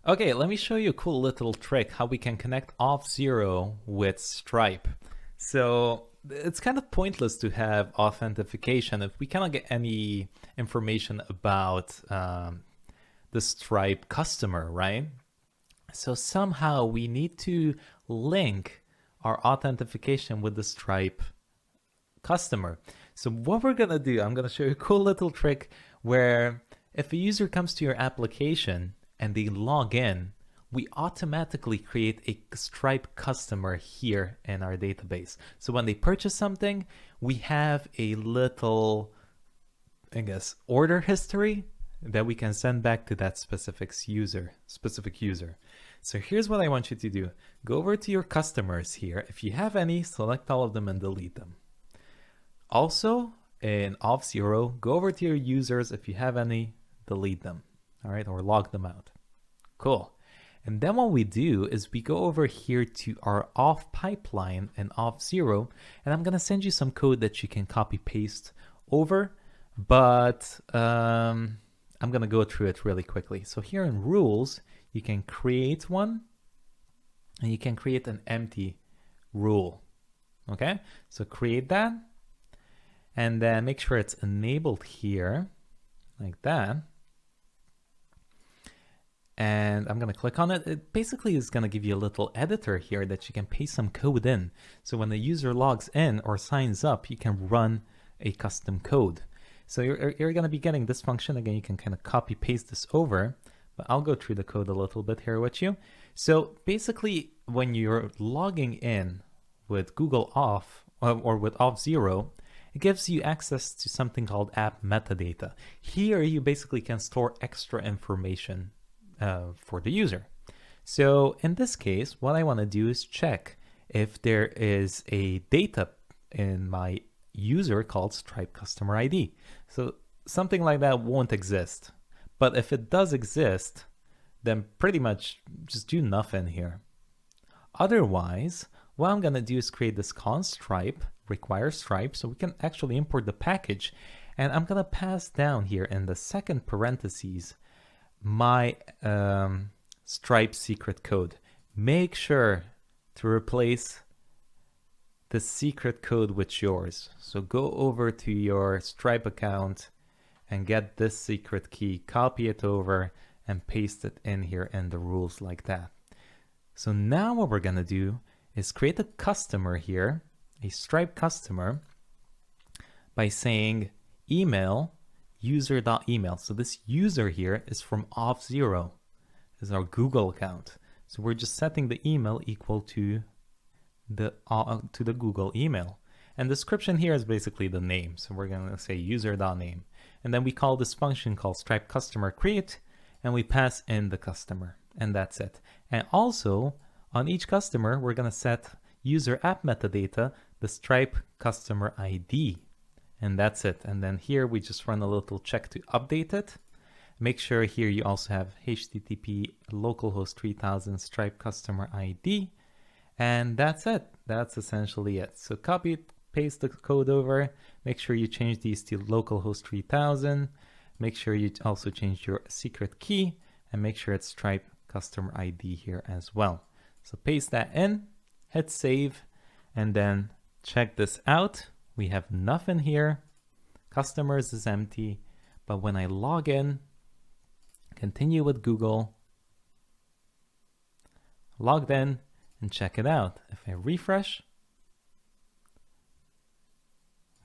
Okay, let me show you a cool little trick how we can connect Auth0 with Stripe. So it's kind of pointless to have authentication if we cannot get any information about the Stripe customer, right? So somehow we need to link our authentication with the Stripe customer. So what we're gonna do, I'm gonna show you a cool little trick where if a user comes to your application and they log in, we automatically create a Stripe customer here in our database. So when they purchase something, we have a little, I guess, order history that we can send back to that specific user. So here's what I want you to do. Go over to your customers here. If you have any, select all of them and delete them. Also, in Auth0, go over to your users. If you have any, delete them, all right, or log them out. Cool. And then what we do is we go over here to our auth pipeline in Auth0, and I'm going to send you some code that you can copy paste over, but I'm going to go through it really quickly. So here in rules, you can create one, and you can create an empty rule. Okay, so create that, and then make sure it's enabled here like that. And I'm going to click on it. It basically is going to give you a little editor here that you can paste some code in. So when the user logs in or signs up, you can run a custom code. So you're going to be getting this function. Again, you can kind of copy paste this over, but I'll go through the code a little bit here with you. So basically, when you're logging in with Google Auth or with Auth0, it gives you access to something called app metadata. Here, you basically can store extra information for the user. So in this case, what I want to do is check if there is a data in my user called Stripe customer ID. So something like that won't exist. But if it does exist, then pretty much just do nothing here. Otherwise, what I'm going to do is create this const Stripe, require Stripe, so we can actually import the package. And I'm going to pass down here in the second parentheses my Stripe secret code. Make sure to replace the secret code with yours. So go over to your Stripe account and get this secret key, copy it over, and paste it in here in the rules like that. So now what we're gonna do is create a customer here, a Stripe customer, by saying email user.email. So this user here is from Auth0, is our Google account. So we're just setting the email equal to the Google email. And description here is basically the name. So we're going to say user.name. And then we call this function called Stripe customer create, and we pass in the customer, and that's it. And also on each customer, we're going to set user app metadata, the Stripe customer ID. And that's it. And then here we just run a little check to update it. Make sure here you also have HTTP localhost 3000 Stripe customer ID. And that's it. That's essentially it. So copy it, paste the code over. Make sure you change these to localhost 3000. Make sure you also change your secret key and make sure it's Stripe customer ID here as well. So paste that in, hit save, and then check this out. We have nothing here. Customers is empty. But when I log in, continue with Google, logged in, and check it out. If I refresh,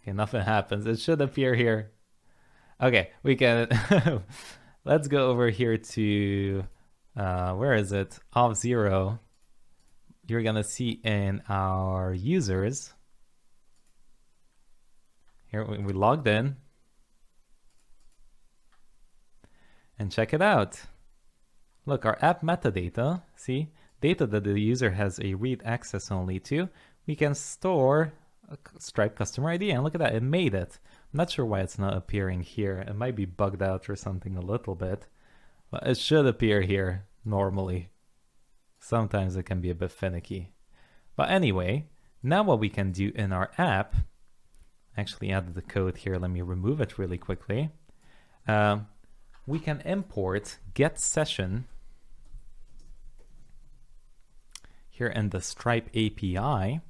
okay, nothing happens. It should appear here. Okay, we can, let's go over here to, where is it? Auth0. You're gonna see in our users, here we logged in, and check it out. Look, our app metadata, see, data that the user has a read access only to, we can store a Stripe customer ID, and look at that, it made it. I'm not sure why it's not appearing here. It might be bugged out or something a little bit, but it should appear here normally. Sometimes it can be a bit finicky. But anyway, now what we can do in our app, actually added the code here, let me remove it really quickly. We can import get session here in the Stripe API.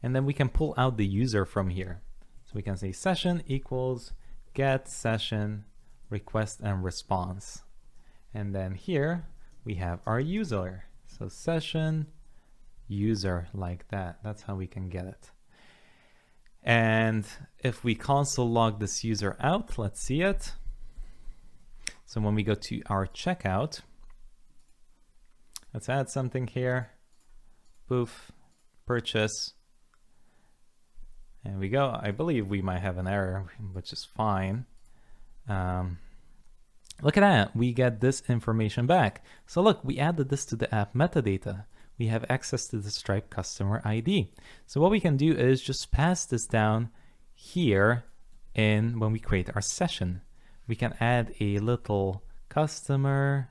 And then we can pull out the user from here. So we can say session equals get session request and response. And then here we have our user. So session user, like that. That's how we can get it. And if we console log this user out, let's see it. So when we go to our checkout, let's add something here. Poof, purchase. And we go. I believe we might have an error, which is fine. Look at that. We get this information back. So look, we added this to the app metadata. We have access to the Stripe customer ID. So what we can do is just pass this down here in when we create our session. We can add a little customer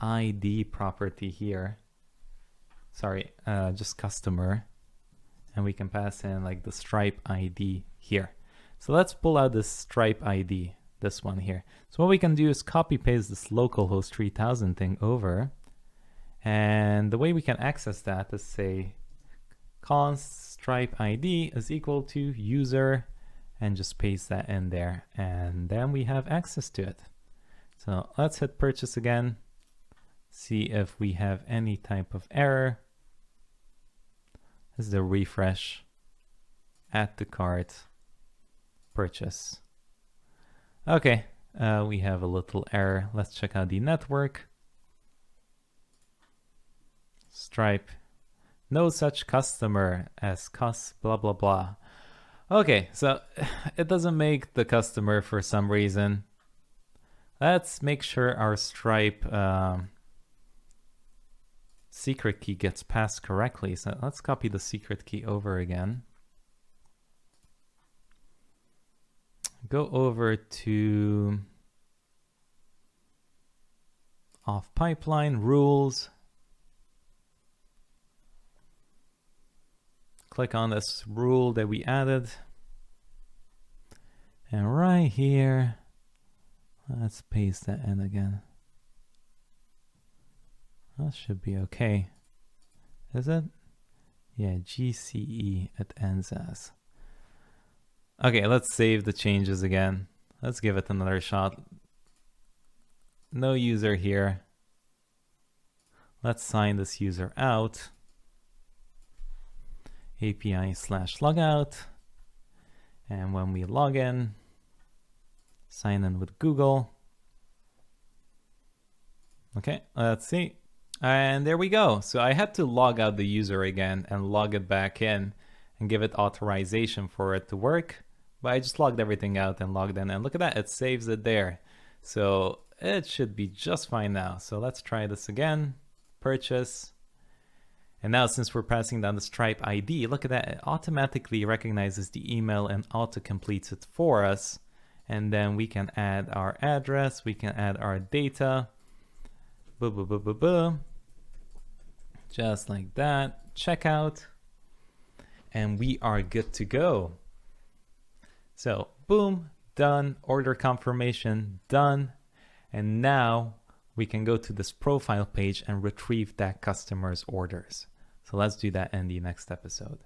ID property here. Sorry, just customer. And we can pass in like the Stripe ID here. So let's pull out this Stripe ID, this one here. So what we can do is copy paste this localhost 3000 thing over. And the way we can access that is say const Stripe ID is equal to user and just paste that in there. And then we have access to it. So let's hit purchase again. See if we have any type of error. This is the refresh, add to cart, purchase. Okay, we have a little error. Let's check out the network. Stripe, no such customer as cus blah blah blah. Okay, so it doesn't make the customer for some reason. Let's make sure our Stripe secret key gets passed correctly. So let's copy the secret key over again. Go over to off pipeline rules. Click on this rule that we added. And right here, let's paste that in again. That should be okay. Is it? Yeah, GCE it ends as. Okay, let's save the changes again. Let's give it another shot. No user here. Let's sign this user out. API/logout. And when we log in, sign in with Google. Okay, let's see. And there we go. So I had to log out the user again and log it back in and give it authorization for it to work. But I just logged everything out and logged in, and look at that, it saves it there. So it should be just fine now. So let's try this again, purchase. And now since we're passing down the Stripe ID, look at that, it automatically recognizes the email and auto-completes it for us. And then we can add our address, we can add our data. Boom, boom, boom, boom, boom. Just like that, checkout. And we are good to go. So boom, done, order confirmation, done. And now we can go to this profile page and retrieve that customer's orders. So let's do that in the next episode.